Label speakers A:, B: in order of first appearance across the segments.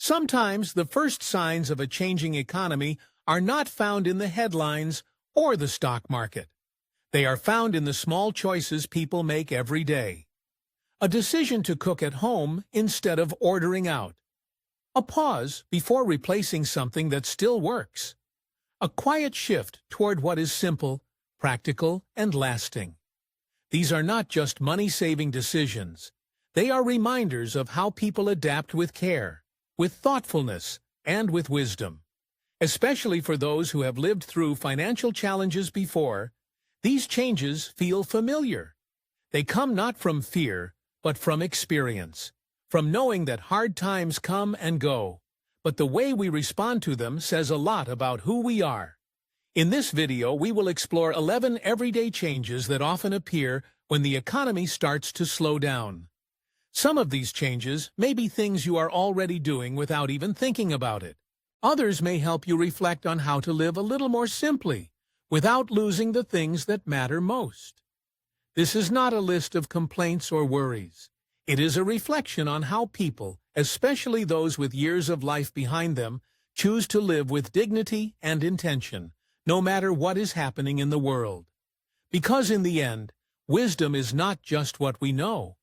A: Sometimes the first signs of a changing economy are not found in the headlines or the stock market. They are found in the small choices people make every day. A decision to cook at home instead of ordering out. A pause before replacing something that still works. A quiet shift toward what is simple, practical, and lasting. These are not just money-saving decisions. They are reminders of how people adapt with care, with thoughtfulness, and with wisdom. Especially for those who have lived through financial challenges before, these changes feel familiar. They come not from fear, but from experience, from knowing that hard times come and go, but the way we respond to them says a lot about who we are. In this video, we will explore 11 everyday changes that often appear when the economy starts to slow down. Some of these changes may be things you are already doing without even thinking about it. Others may help you reflect on how to live a little more simply, without losing the things that matter most. This is not a list of complaints or worries. It is a reflection on how people, especially those with years of life behind them, choose to live with dignity and intention, no matter what is happening in the world. Because in the end, wisdom is not just what we know.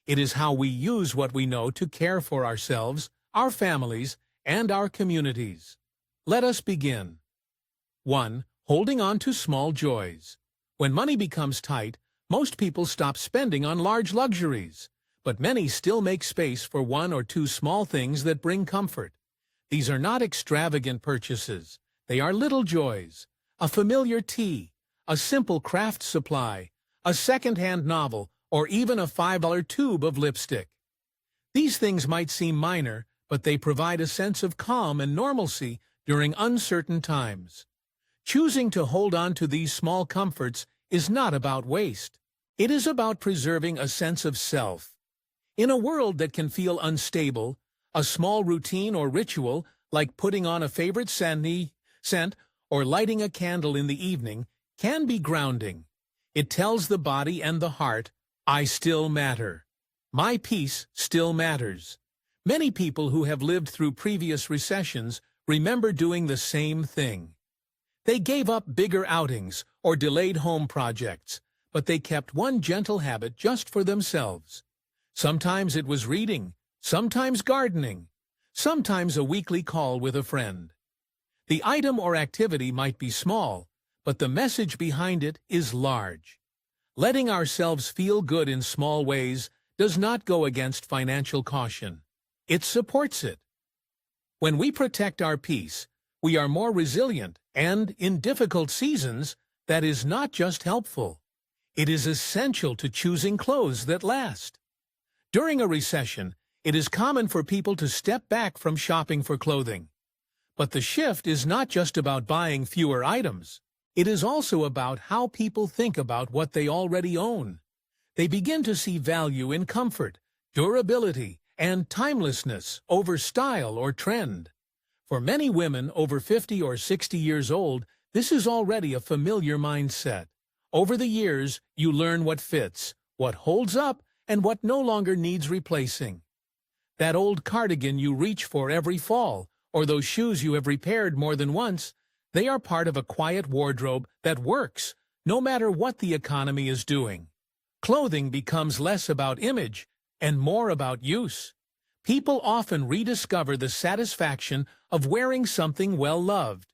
A: It is how we use what we know to care for ourselves, our families, and our communities. Let us begin. 1. Holding on to small joys. When money becomes tight, most people stop spending on large luxuries, but many still make space for one or two small things that bring comfort. These are not extravagant purchases. They are little joys. A familiar tea, a simple craft supply, a second-hand novel, or even a $5 tube of lipstick. These things might seem minor, but they provide a sense of calm and normalcy during uncertain times. Choosing to hold on to these small comforts is not about waste. It is about preserving a sense of self. In a world that can feel unstable, a small routine or ritual, like putting on a favorite scent or lighting a candle in the evening, can be grounding. It tells the body and the heart, I still matter. My peace still matters. Many people who have lived through previous recessions remember doing the same thing. They gave up bigger outings or delayed home projects, but they kept one gentle habit just for themselves. Sometimes it was reading, sometimes gardening, sometimes a weekly call with a friend. The item or activity might be small, but the message behind it is large. Letting ourselves feel good in small ways does not go against financial caution. It supports it. When we protect our peace, we are more resilient, and in difficult seasons, that is not just helpful. It is essential to choosing clothes that last. During a recession, it is common for people to step back from shopping for clothing. But the shift is not just about buying fewer items. It is also about how people think about what they already own. They begin to see value in comfort, durability, and timelessness over style or trend. For many women over 50 or 60 years old, this is already a familiar mindset. Over the years, you learn what fits, what holds up, and what no longer needs replacing. That old cardigan you reach for every fall, or those shoes you have repaired more than once, they are part of a quiet wardrobe that works, no matter what the economy is doing. Clothing becomes less about image and more about use. People often rediscover the satisfaction of wearing something well-loved.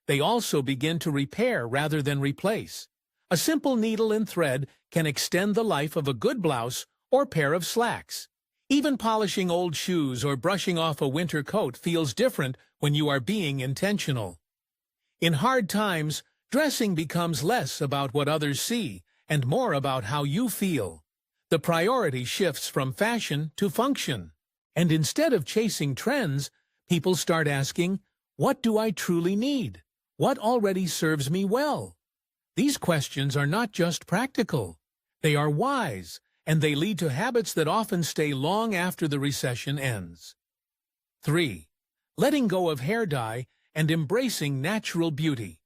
A: They also begin to repair rather than replace. A simple needle and thread can extend the life of a good blouse or pair of slacks. Even polishing old shoes or brushing off a winter coat feels different when you are being intentional. In hard times, dressing becomes less about what others see and more about how you feel. The priority shifts from fashion to function. And instead of chasing trends, people start asking, what do I truly need? What already serves me well? These questions are not just practical. They are wise, and they lead to habits that often stay long after the recession ends. 3. Letting go of hair dye and embracing natural beauty.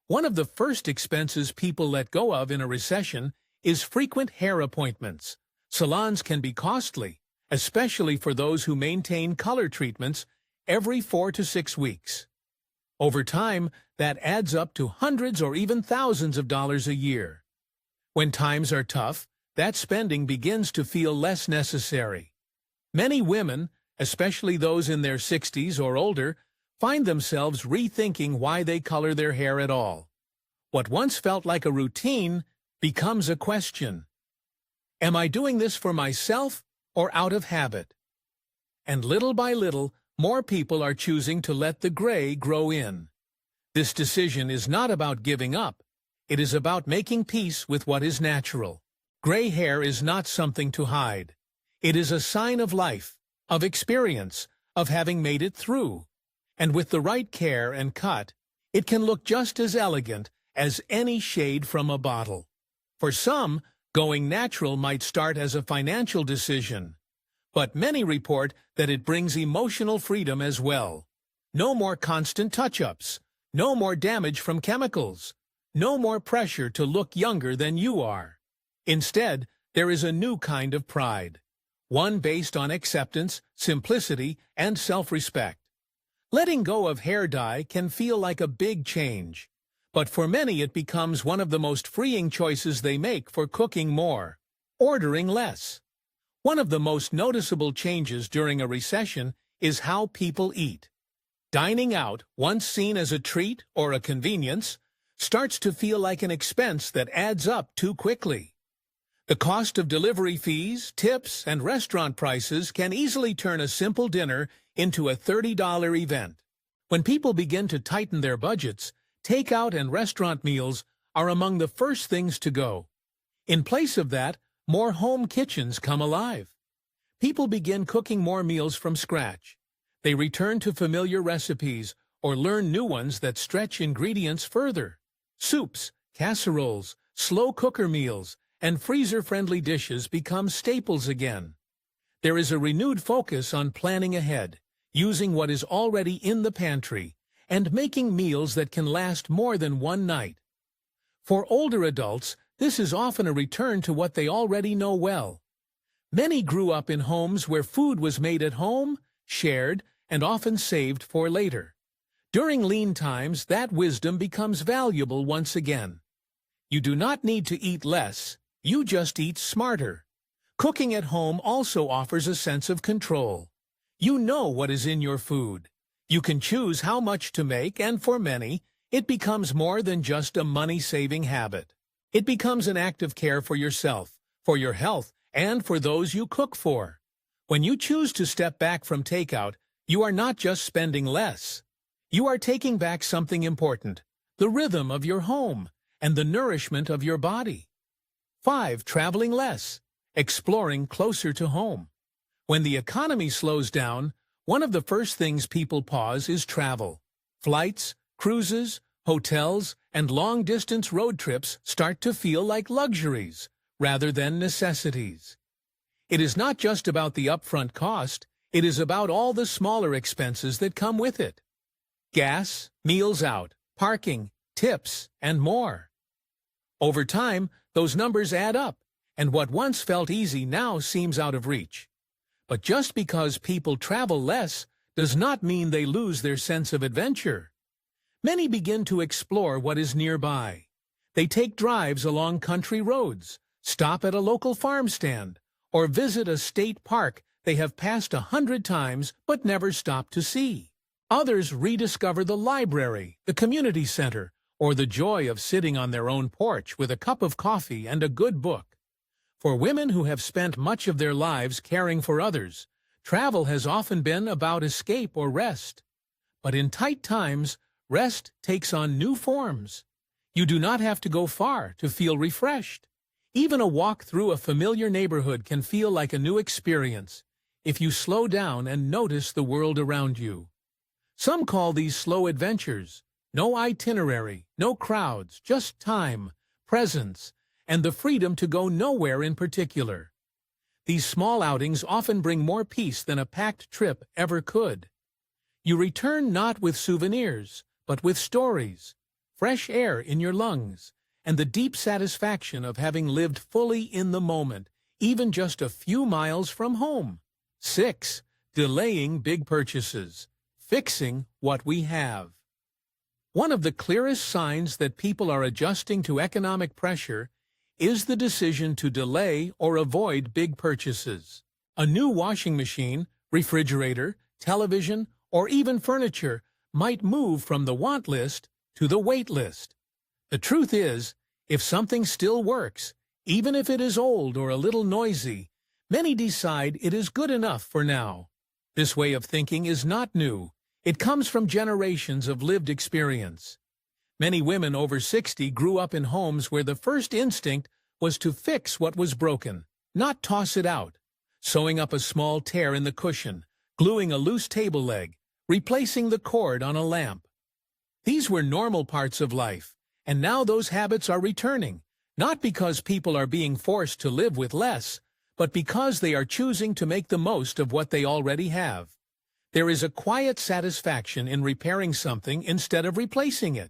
A: One of the first expenses people let go of in a recession is frequent hair appointments. Salons can be costly, especially for those who maintain color treatments, every 4 to 6 weeks. Over time, that adds up to hundreds or even thousands of dollars a year. When times are tough, that spending begins to feel less necessary. Many women, especially those in their 60s or older, find themselves rethinking why they color their hair at all. What once felt like a routine becomes a question. Am I doing this for myself or out of habit? And little by little, more people are choosing to let the gray grow in. This decision is not about giving up. It is about making peace with what is natural. Gray hair is not something to hide. It is a sign of life, of experience, of having made it through. And with the right care and cut, it can look just as elegant as any shade from a bottle. For some, going natural might start as a financial decision. But many report that it brings emotional freedom as well. No more constant touch-ups. No more damage from chemicals. No more pressure to look younger than you are. Instead, there is a new kind of pride. One based on acceptance, simplicity, and self-respect. Letting go of hair dye can feel like a big change. But for many it becomes one of the most freeing choices they make for cooking more, ordering less. One of the most noticeable changes during a recession is how people eat. Dining out, once seen as a treat or a convenience, starts to feel like an expense that adds up too quickly. The cost of delivery fees, tips, and restaurant prices can easily turn a simple dinner into a $30 event. When people begin to tighten their budgets, takeout and restaurant meals are among the first things to go. In place of that, more home kitchens come alive. People begin cooking more meals from scratch. They return to familiar recipes or learn new ones that stretch ingredients further. Soups, casseroles, slow cooker meals, and freezer-friendly dishes become staples again. There is a renewed focus on planning ahead, using what is already in the pantry, and making meals that can last more than one night. For older adults, this is often a return to what they already know well. Many grew up in homes where food was made at home, shared, and often saved for later. During lean times, that wisdom becomes valuable once again. You do not need to eat less, you just eat smarter. Cooking at home also offers a sense of control. You know what is in your food. You can choose how much to make, and for many, it becomes more than just a money-saving habit. It becomes an act of care for yourself, for your health, and for those you cook for. When you choose to step back from takeout, you are not just spending less. You are taking back something important, the rhythm of your home and the nourishment of your body. 5. Traveling less, exploring closer to home. When the economy slows down, one of the first things people pause is travel. Flights, cruises, hotels, and long-distance road trips start to feel like luxuries rather than necessities. It is not just about the upfront cost, it is about all the smaller expenses that come with it. Gas, meals out, parking, tips, and more. Over time, those numbers add up, and what once felt easy now seems out of reach. But just because people travel less does not mean they lose their sense of adventure. Many begin to explore what is nearby. They take drives along country roads, stop at a local farm stand, or visit a state park they have passed 100 times but never stopped to see. Others rediscover the library, the community center, or the joy of sitting on their own porch with a cup of coffee and a good book. For women who have spent much of their lives caring for others, travel has often been about escape or rest. But in tight times, rest takes on new forms. You do not have to go far to feel refreshed. Even a walk through a familiar neighborhood can feel like a new experience if you slow down and notice the world around you. Some call these slow adventures. No itinerary, no crowds, just time, presence, and the freedom to go nowhere in particular. These small outings often bring more peace than a packed trip ever could. You return not with souvenirs, but with stories, fresh air in your lungs, and the deep satisfaction of having lived fully in the moment, even just a few miles from home. 6. Delaying big purchases. fixing what we have. One of the clearest signs that people are adjusting to economic pressure is the decision to delay or avoid big purchases. A new washing machine, refrigerator, television, or even furniture might move from the want list to the wait list. The truth is, if something still works, even if it is old or a little noisy, many decide it is good enough for now. This way of thinking is not new. It comes from generations of lived experience. Many women over 60 grew up in homes where the first instinct was to fix what was broken, not toss it out. Sewing up a small tear in the cushion, gluing a loose table leg, replacing the cord on a lamp. These were normal parts of life, and now those habits are returning, not because people are being forced to live with less, but because they are choosing to make the most of what they already have. There is a quiet satisfaction in repairing something instead of replacing it.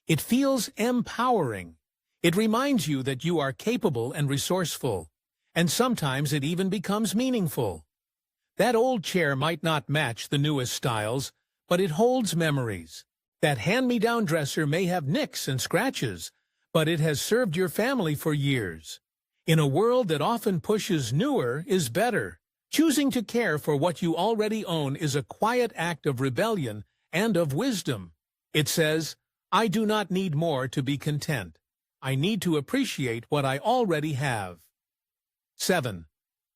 A: It feels empowering. It reminds you that you are capable and resourceful, and sometimes it even becomes meaningful. That old chair might not match the newest styles, but it holds memories. That hand-me-down dresser may have nicks and scratches, but it has served your family for years. In a world that often pushes newer is better, choosing to care for what you already own is a quiet act of rebellion and of wisdom. It says, I do not need more to be content. I need to appreciate what I already have. 7.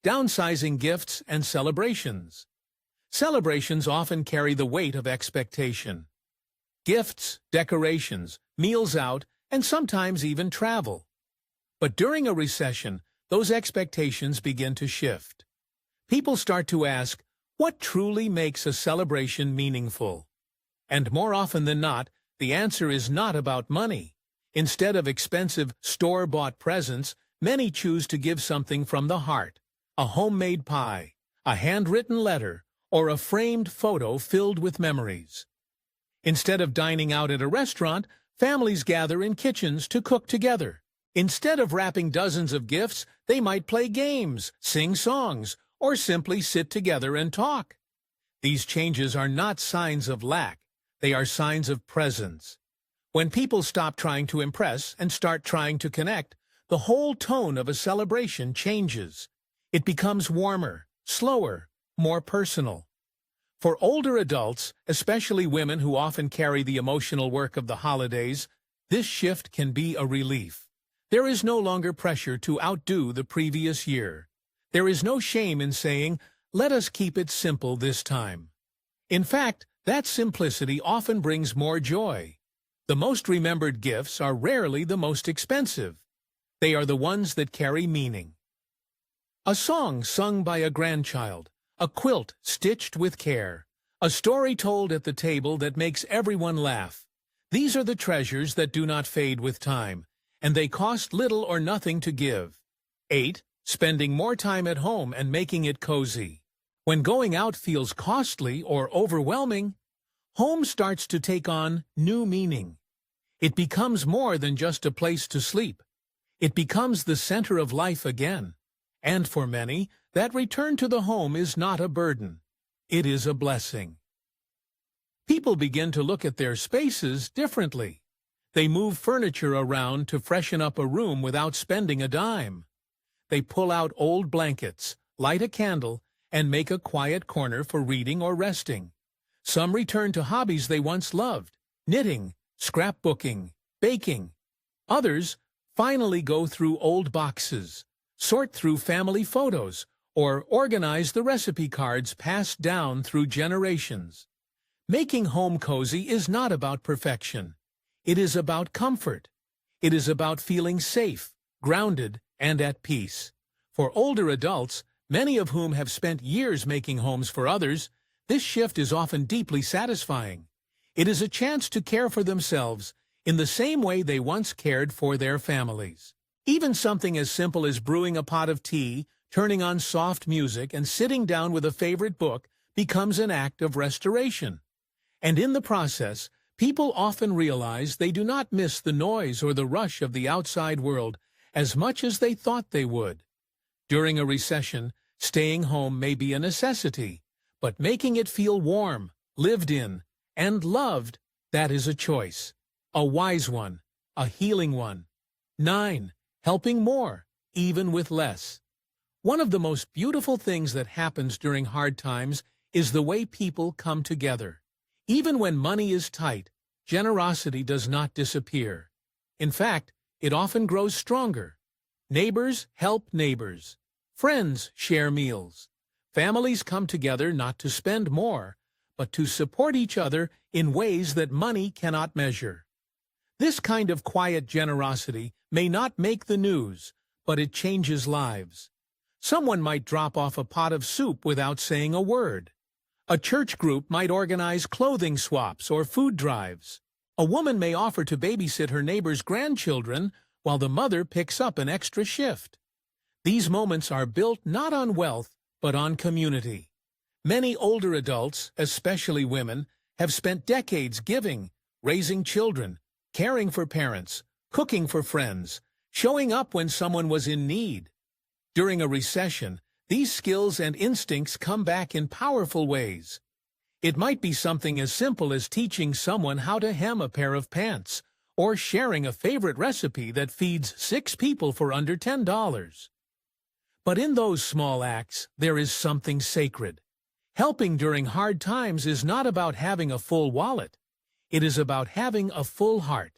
A: Downsizing gifts and celebrations. Celebrations often carry the weight of expectation. Gifts, decorations, meals out, and sometimes even travel. But during a recession, those expectations begin to shift. People start to ask, what truly makes a celebration meaningful? And more often than not, the answer is not about money. Instead of expensive, store-bought presents, many choose to give something from the heart. A homemade pie, a handwritten letter, or a framed photo filled with memories. Instead of dining out at a restaurant, families gather in kitchens to cook together. Instead of wrapping dozens of gifts, they might play games, sing songs, or simply sit together and talk. These changes are not signs of lack. They are signs of presence. When people stop trying to impress and start trying to connect, the whole tone of a celebration changes. It becomes warmer, slower, more personal. For older adults, especially women who often carry the emotional work of the holidays, this shift can be a relief. There is no longer pressure to outdo the previous year. There is no shame in saying, let us keep it simple this time. In fact, that simplicity often brings more joy. The most remembered gifts are rarely the most expensive. They are the ones that carry meaning. A song sung by a grandchild, a quilt stitched with care, a story told at the table that makes everyone laugh. These are the treasures that do not fade with time, and they cost little or nothing to give. 8. Spending more time at home and making it cozy. When going out feels costly or overwhelming, home starts to take on new meaning. It becomes more than just a place to sleep. It becomes the center of life again. And for many, that return to the home is not a burden. It is a blessing. People begin to look at their spaces differently. They move furniture around to freshen up a room without spending a dime. They pull out old blankets, light a candle, and make a quiet corner for reading or resting. Some return to hobbies they once loved, knitting, scrapbooking, baking. Others finally go through old boxes, sort through family photos, or organize the recipe cards passed down through generations. Making home cozy is not about perfection. It is about comfort. It is about feeling safe, grounded, and at peace. For older adults, many of whom have spent years making homes for others, this shift is often deeply satisfying. It is a chance to care for themselves in the same way they once cared for their families. Even something as simple as brewing a pot of tea, turning on soft music, and sitting down with a favorite book becomes an act of restoration. And in the process, people often realize they do not miss the noise or the rush of the outside world as much as they thought they would. During a recession, staying home may be a necessity, but making it feel warm, lived in, and loved, that is a choice. A wise one, a healing one. 9. Helping more, even with less. One of the most beautiful things that happens during hard times is the way people come together. Even when money is tight, generosity does not disappear. In fact, it often grows stronger. Neighbors help neighbors. Friends share meals. Families come together not to spend more, but to support each other in ways that money cannot measure. This kind of quiet generosity may not make the news, but it changes lives. Someone might drop off a pot of soup without saying a word. A church group might organize clothing swaps or food drives. A woman may offer to babysit her neighbor's grandchildren while the mother picks up an extra shift. These moments are built not on wealth, but on community. Many older adults, especially women, have spent decades giving, raising children, caring for parents, cooking for friends, showing up when someone was in need. During a recession, these skills and instincts come back in powerful ways. It might be something as simple as teaching someone how to hem a pair of pants, or sharing a favorite recipe that feeds 6 people for under $10. But in those small acts, there is something sacred. Helping during hard times is not about having a full wallet. It is about having a full heart.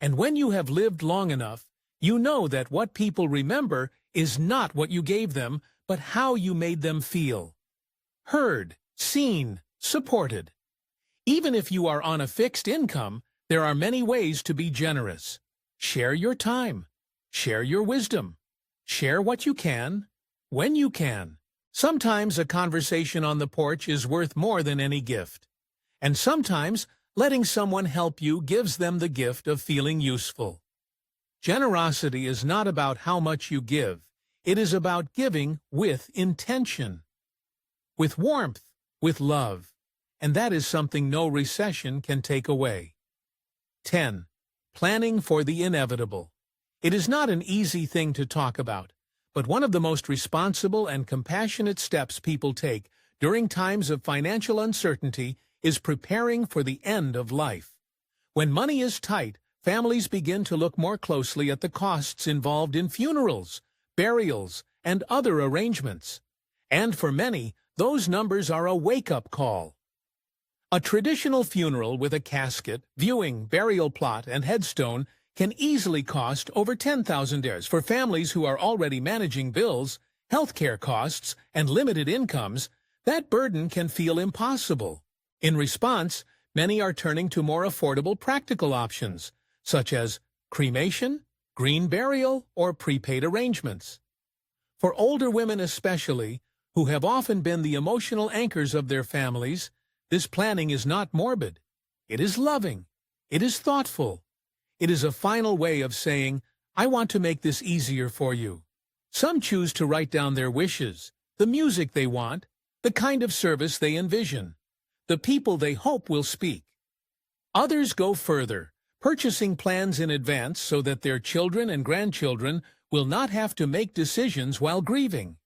A: And when you have lived long enough, you know that what people remember is not what you gave them, but how you made them feel. Heard, seen, supported. Even if you are on a fixed income, there are many ways to be generous. Share your time. Share your wisdom. Share what you can, when you can. Sometimes a conversation on the porch is worth more than any gift. And sometimes letting someone help you gives them the gift of feeling useful. Generosity is not about how much you give. It is about giving with intention, with warmth, with love. And that is something no recession can take away. 10. Planning for the inevitable. It is not an easy thing to talk about, but one of the most responsible and compassionate steps people take during times of financial uncertainty is preparing for the end of life. When money is tight, families begin to look more closely at the costs involved in funerals, burials, and other arrangements. And for many, those numbers are a wake-up call. A traditional funeral with a casket, viewing, burial plot, and headstone can easily cost over $10,000 for families who are already managing bills, healthcare costs, and limited incomes. That burden can feel impossible. In response, many are turning to more affordable practical options, such as cremation, green burial, or prepaid arrangements. For older women especially, who have often been the emotional anchors of their families, this planning is not morbid. It is loving. It is thoughtful. It is a final way of saying, I want to make this easier for you. Some choose to write down their wishes, the music they want, the kind of service they envision, the people they hope will speak. Others go further, purchasing plans in advance so that their children and grandchildren will not have to make decisions while grieving.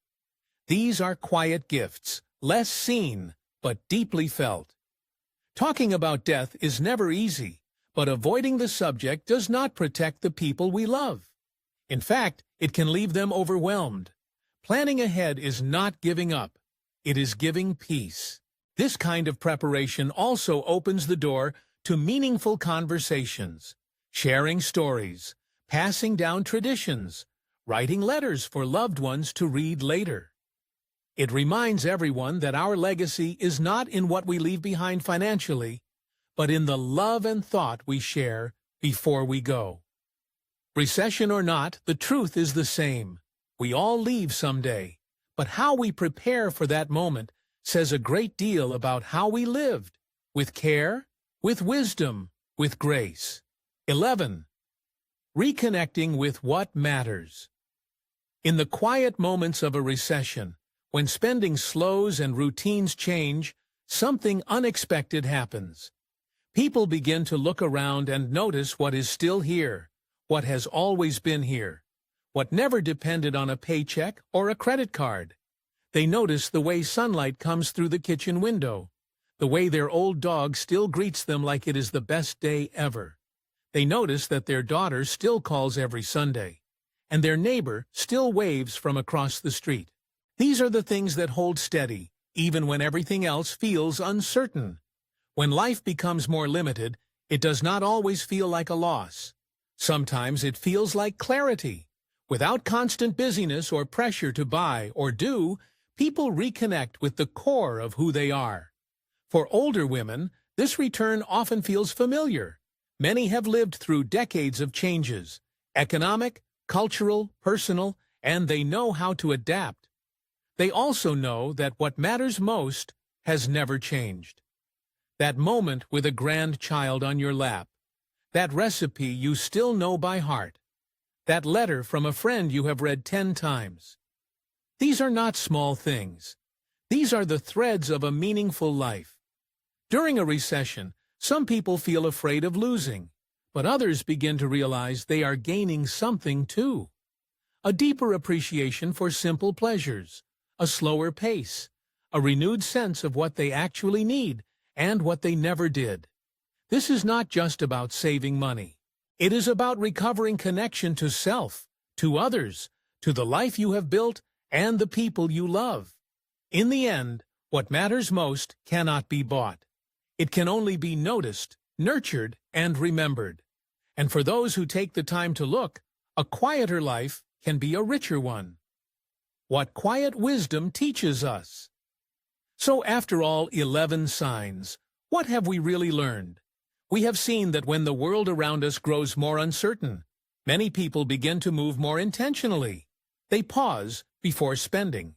A: These are quiet gifts, less seen, but deeply felt. Talking about death is never easy, but avoiding the subject does not protect the people we love. In fact, it can leave them overwhelmed. Planning ahead is not giving up. It is giving peace. This kind of preparation also opens the door to meaningful conversations, sharing stories, passing down traditions, writing letters for loved ones to read later. It reminds everyone that our legacy is not in what we leave behind financially, but in the love and thought we share before we go. Recession or not, the truth is the same. We all leave someday, but how we prepare for that moment says a great deal about how we lived, with care, with wisdom, with grace. 11. Reconnecting with what matters. In the quiet moments of a recession, when spending slows and routines change, something unexpected happens. People begin to look around and notice what is still here, what has always been here, what never depended on a paycheck or a credit card. They notice the way sunlight comes through the kitchen window, the way their old dog still greets them like it is the best day ever. They notice that their daughter still calls every Sunday, and their neighbor still waves from across the street. These are the things that hold steady, even when everything else feels uncertain. When life becomes more limited, it does not always feel like a loss. Sometimes it feels like clarity. Without constant busyness or pressure to buy or do, people reconnect with the core of who they are. For older women, this return often feels familiar. Many have lived through decades of changes, economic, cultural, personal, and they know how to adapt. They also know that what matters most has never changed. That moment with a grandchild on your lap, that recipe you still know by heart, that letter from a friend you have read 10 times. These are not small things. These are the threads of a meaningful life. During a recession, some people feel afraid of losing, but others begin to realize they are gaining something too. A deeper appreciation for simple pleasures, a slower pace, a renewed sense of what they actually need and what they never did. This is not just about saving money. It is about recovering connection to self, to others, to the life you have built, and the people you love. In the end, what matters most cannot be bought. It can only be noticed, nurtured, and remembered. And for those who take the time to look, a quieter life can be a richer one. What quiet wisdom teaches us. So after all 11 signs, what have we really learned? We have seen that when the world around us grows more uncertain, many people begin to move more intentionally. They pause before spending.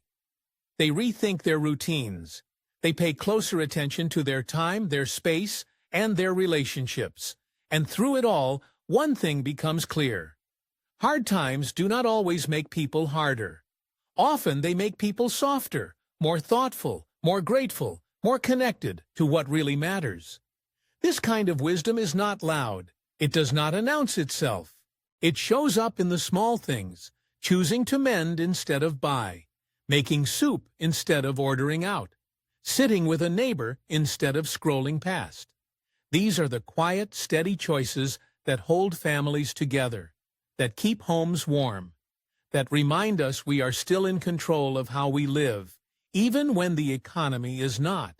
A: They rethink their routines. They pay closer attention to their time, their space, and their relationships. And through it all, one thing becomes clear. Hard times do not always make people harder. Often they make people softer, more thoughtful, more grateful, more connected to what really matters. This kind of wisdom is not loud. It does not announce itself. It shows up in the small things, choosing to mend instead of buy, making soup instead of ordering out, sitting with a neighbor instead of scrolling past. These are the quiet, steady choices that hold families together, that keep homes warm, that remind us we are still in control of how we live, even when the economy is not.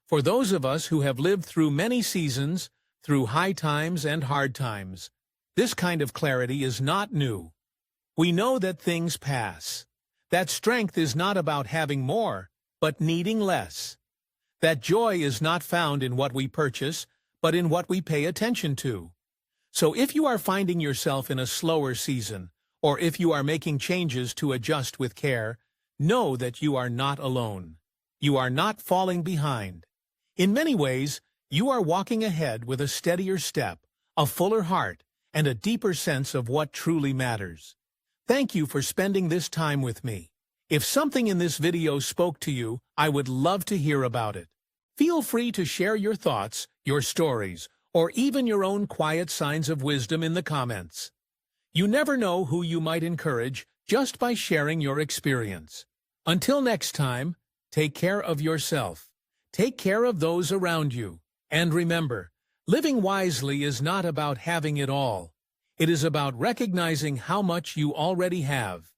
A: For those of us who have lived through many seasons, through high times and hard times, this kind of clarity is not new. We know that things pass, that strength is not about having more, but needing less. That joy is not found in what we purchase, but in what we pay attention to. So if you are finding yourself in a slower season, or if you are making changes to adjust with care, know that you are not alone. You are not falling behind. In many ways, you are walking ahead with a steadier step, a fuller heart, and a deeper sense of what truly matters. Thank you for spending this time with me. If something in this video spoke to you, I would love to hear about it. Feel free to share your thoughts, your stories, or even your own quiet signs of wisdom in the comments. You never know who you might encourage just by sharing your experience. Until next time, take care of yourself. Take care of those around you. And remember, living wisely is not about having it all. It is about recognizing how much you already have.